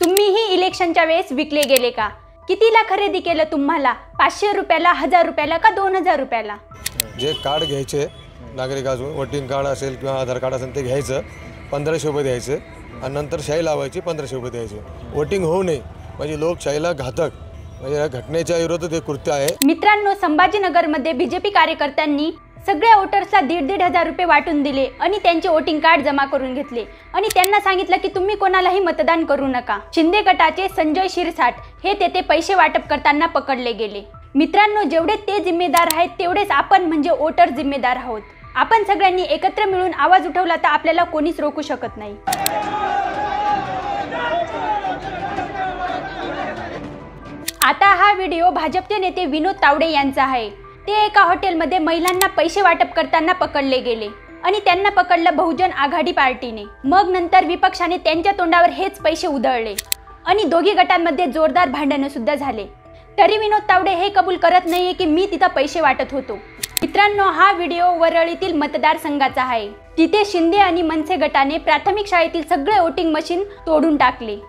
तुम्हीही इलेक्शनच्या वेळेस विकले गेले का? कितीला खरेदी केलं तुम्हाला? 500 रुपयाला, 1000 रुपयाला का 2000 रुपयाला? जे कार्ड घ्यायचे नागरिक अजून वोटिंग कार्ड असेल किंवा आधार कार्ड असेल ते घ्यायचं, 1500 रुपये द्यायचे आणि नंतर शाई लावायची, 1500 रुपये द्यायचे. वोटिंग होऊ नये म्हणजे लोकशाहीला घातक, म्हणजे या घटनेच्या विरोधात हे कृत्य आहे. मित्रांनो, संभाजीनगरमध्ये बीजेपी कार्यकर्त्यांनी सगळ्या वोटर्सला 1,500 रुपये वाटून दिले आणि त्यांचे वोटिंग कार्ड जमा करून घेतले आणि त्यांना सांगितलं की तुम्ही कोणालाही मतदान करू नका. शिंदे गटाचे संजय शिरसाट हे तेथे पैसे वाटप करताना पकडले गेले. मित्रांनो, जेवढे ते जिम्मेदार आहेत तेवढेच आपण म्हणजे वोटर जिम्मेदार आहोत. आपण सगळ्यांनी एकत्र मिळून आवाज उठवला तर आपल्याला कोणीच रोखू शकत नाही. आता हा व्हिडिओ भाजपचे नेते विनोद तावडे यांचा आहे. ते एका हॉटेलमध्ये महिलांना पैसे वाटप करताना पकडले गेले आणि त्यांना पकडलं बहुजन आघाडी पार्टीने. मग नंतर विपक्षाने त्यांच्या तोंडावर हेच पैसे उधळले आणि दोघी गटांमध्ये जोरदार भांडणं सुद्धा झाले. तरी विनोद तावडे हे कबूल करत नाहीये की मी तिथं पैसे वाटत होतो. मित्रांनो, हा व्हिडिओ वरळीतील मतदारसंघाचा आहे. तिथे शिंदे आणि मनसे गटाने प्राथमिक शाळेतील सगळे वोटिंग मशीन तोडून टाकले.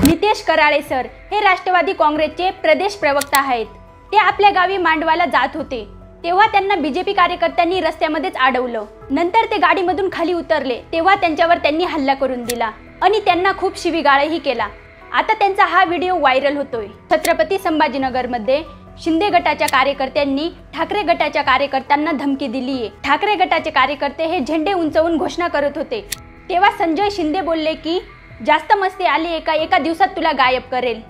नितेश कराळे सर हे राष्ट्रवादी काँग्रेसचे प्रदेश प्रवक्ता आहेत. ते आपल्या गावी मांडवाला जात होते तेव्हा त्यांना बीजेपी कार्यकर्त्यांनी रस्त्यामध्येच अडवलं. नंतर ते गाडीमधून खाली उतरले तेव्हा त्यांच्यावर त्यांनी हल्ला करून दिला आणि त्यांना खूप शिवीगाळही केला. आता त्यांचा हा व्हिडिओ व्हायरल होतोय. छत्रपती संभाजीनगरमध्ये शिंदे गटाच्या कार्यकर्त्यांनी ठाकरे गटाच्या कार्यकर्त्यांना धमकी दिली आहे. ठाकरे गटाचे कार्यकर्ते हे झेंडे उंचवून घोषणा करत होते तेव्हा संजय शिंदे बोलले की जास्त मस्ती आली एका दिवसात तुला गायब करेल.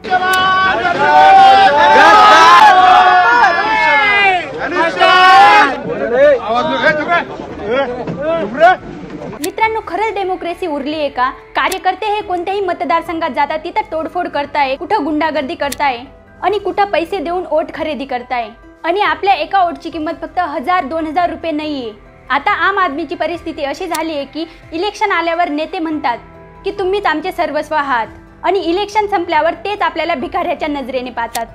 मित्रांनो, खरंच डेमोक्रेसी उरली आहे का? कार्यकर्ते हे कोणत्याही मतदारसंघात जातात तिथं तोडफोड करताय, कुठं गुंडागर्दी करताय आणि कुठं पैसे देऊन वोट खरेदी करताय आणि आपल्या एका वोटची किंमत फक्त 1000-2000 रुपये नाहीये. आता आम आदमीची परिस्थिती अशी झाली आहे की इलेक्शन आल्यावर नेते म्हणतात की तुम्हीच आमचे सर्वस्व आहात आणि इलेक्शन संपल्यावर तेच आपल्याला भिकाऱ्याच्या नजरेने पाहतात.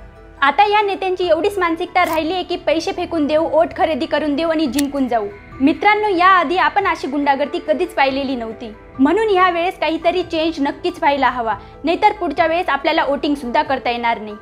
आता या नेत्यांची एवढीच मानसिकता राहिली आहे की पैसे फेकून देऊ, वोट खरेदी करून देऊ आणि जिंकून जाऊ. मित्रांनो, याआधी आपण अशी गुंडागर्दी कधीच पाहिलेली नव्हती. म्हणून या वेळेस काहीतरी चेंज नक्कीच व्हायला हवा, नाहीतर पुढच्या वेळेस आपल्याला वोटिंग सुद्धा करता येणार नाही.